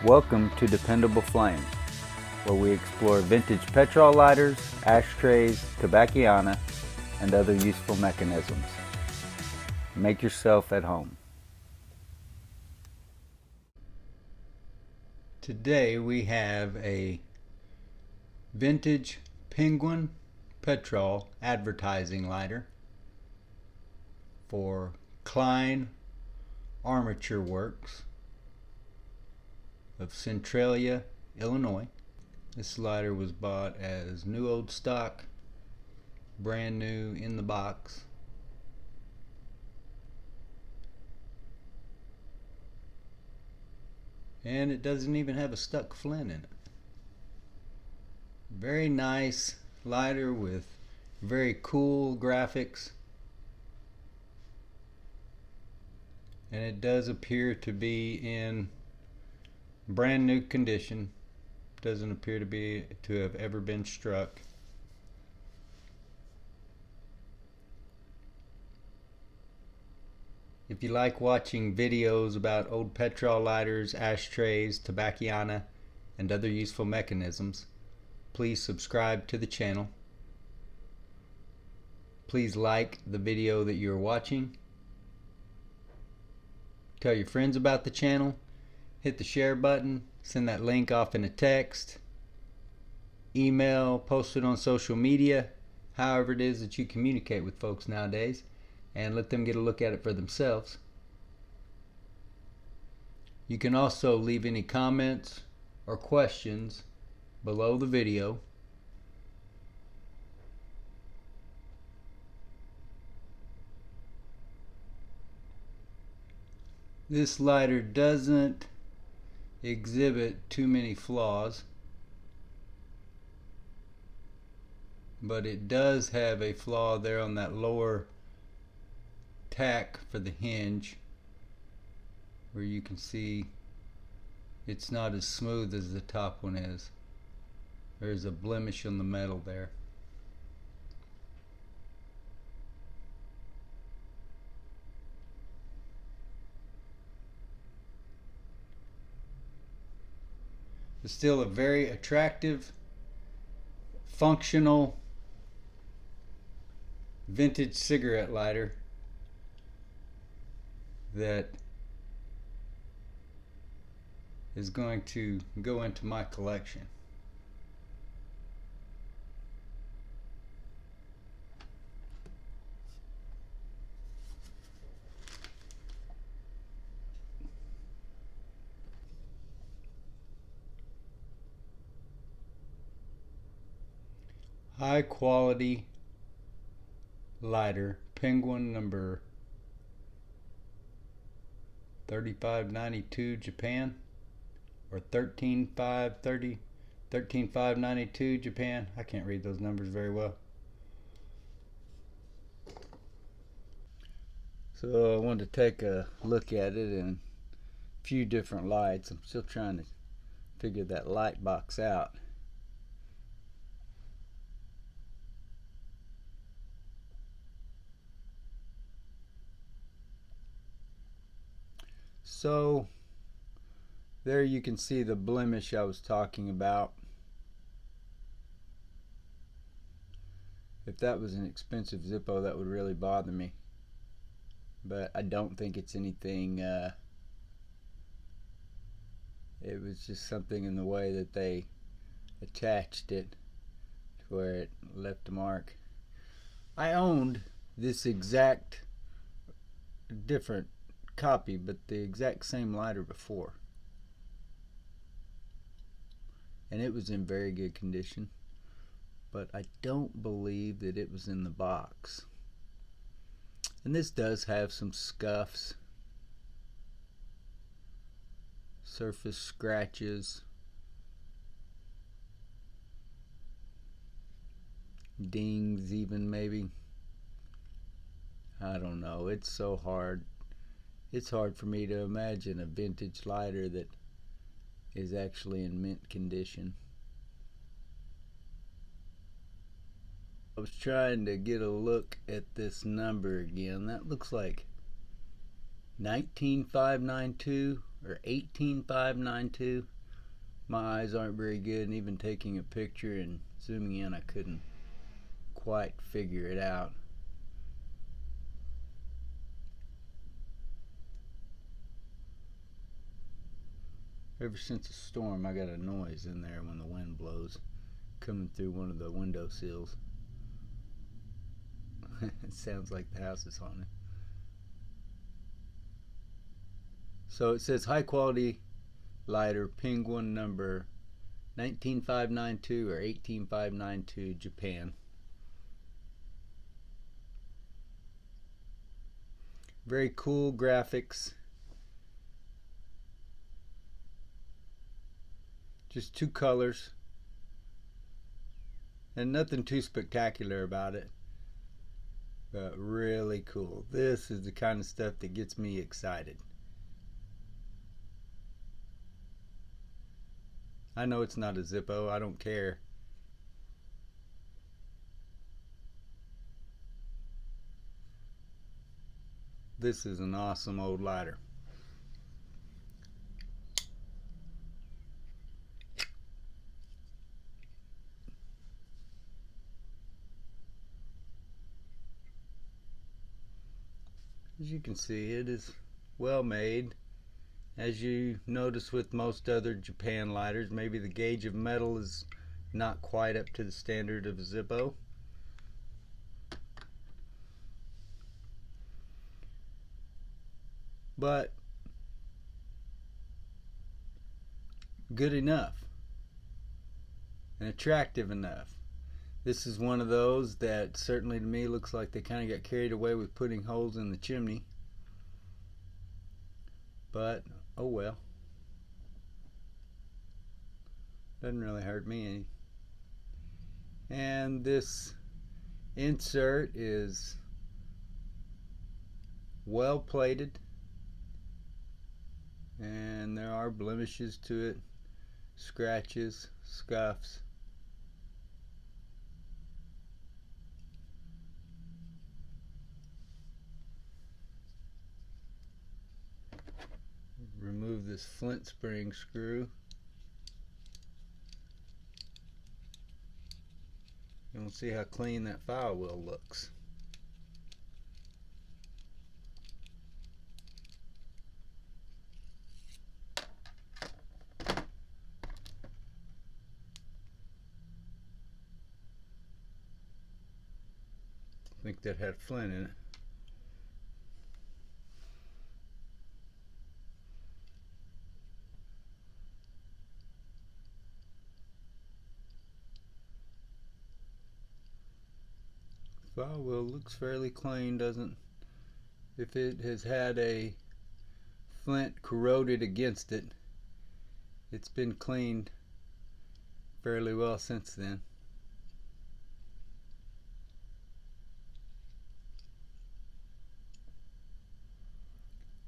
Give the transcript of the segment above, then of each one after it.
Welcome to Dependable Flame, where we explore vintage petrol lighters, ashtrays, tobacconiana, and other useful mechanisms. Make yourself at home. Today we have a vintage Penguin petrol advertising lighter for KLEIN Armature Works of Centralia, Illinois. This lighter was bought as new old stock, brand new in the box. And it doesn't even have a stuck flint in it. Very nice lighter with very cool graphics. And it does appear to be in brand new condition. Doesn't appear to have ever been struck. If you like watching videos about old petrol lighters, ashtrays, tobacconiana, and other useful mechanisms, please subscribe to the channel. Please like the video that you're watching. Tell your friends about the channel. Hit the share button. Send that link off in a text, email, post it on social media, however it is that you communicate with folks nowadays, and let them get a look at it for themselves. You can also leave any comments or questions below the video. This lighter doesn't exhibit too many flaws, but it does have a flaw there on that lower tack for the hinge, where you can see it's not as smooth as the top one is. There's a blemish on the metal there. It's still a very attractive, functional, vintage cigarette lighter that is going to go into my collection. High quality lighter, Penguin number 3592 Japan, or 13592 Japan. I can't read those numbers very well. So I wanted to take a look at it in a few different lights. I'm still trying to figure that light box out. So there you can see the blemish I was talking about. If that was an expensive Zippo, that would really bother me. But I don't think it's anything, it was just something in the way that they attached it to where it left a mark. I owned this exact different copy, but the exact same lighter before, and it was in very good condition, but I don't believe that it was in the box. And this does have some scuffs, surface scratches, dings even maybe. I don't know, it's so hard. It's hard for me to imagine a vintage lighter that is actually in mint condition. I was trying to get a look at this number again. That looks like 19592 or 18592. My eyes aren't very good, and even taking a picture and zooming in I couldn't quite figure it out. Ever since the storm, I got a noise in there when the wind blows coming through one of the window sills. It sounds like the house is haunted. So it says high quality lighter, Penguin number 19592 or 18592, Japan. Very cool graphics. Just two colors. And nothing too spectacular about it. But really cool. This is the kind of stuff that gets me excited. I know it's not a Zippo, I don't care. This is an awesome old lighter. As you can see, it is well made. As you notice with most other Japan lighters, maybe the gauge of metal is not quite up to the standard of a Zippo. But good enough and attractive enough. This is one of those that certainly to me looks like they kind of got carried away with putting holes in the chimney. But oh well. Doesn't really hurt me any. And this insert is well plated, and there are blemishes to it, scratches, scuffs. Remove this flint spring screw. And we'll see how clean that file wheel looks. I think that had flint in it. File wheel looks fairly clean, doesn't? If it has had a flint corroded against it, it's been cleaned fairly well since then.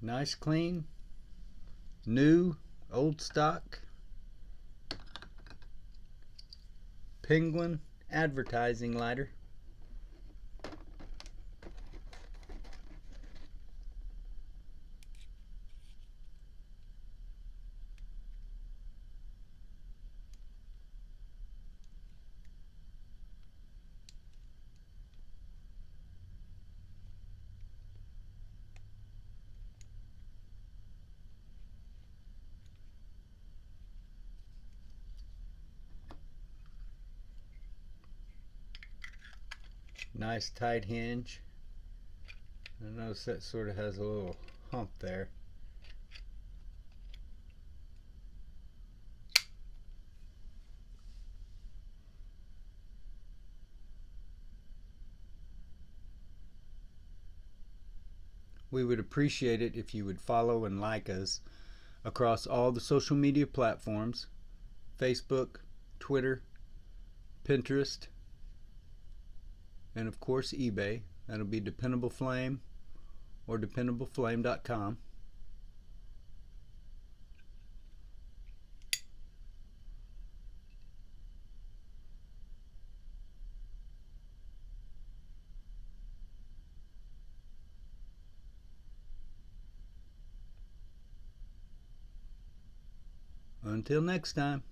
Nice clean, new, old stock, Penguin advertising lighter. Nice tight hinge. I notice that sort of has a little hump there. We would appreciate it if you would follow and like us across all the social media platforms: Facebook, Twitter, Pinterest, and of course eBay. That'll be Dependable Flame or dependableflame.com. Until next time.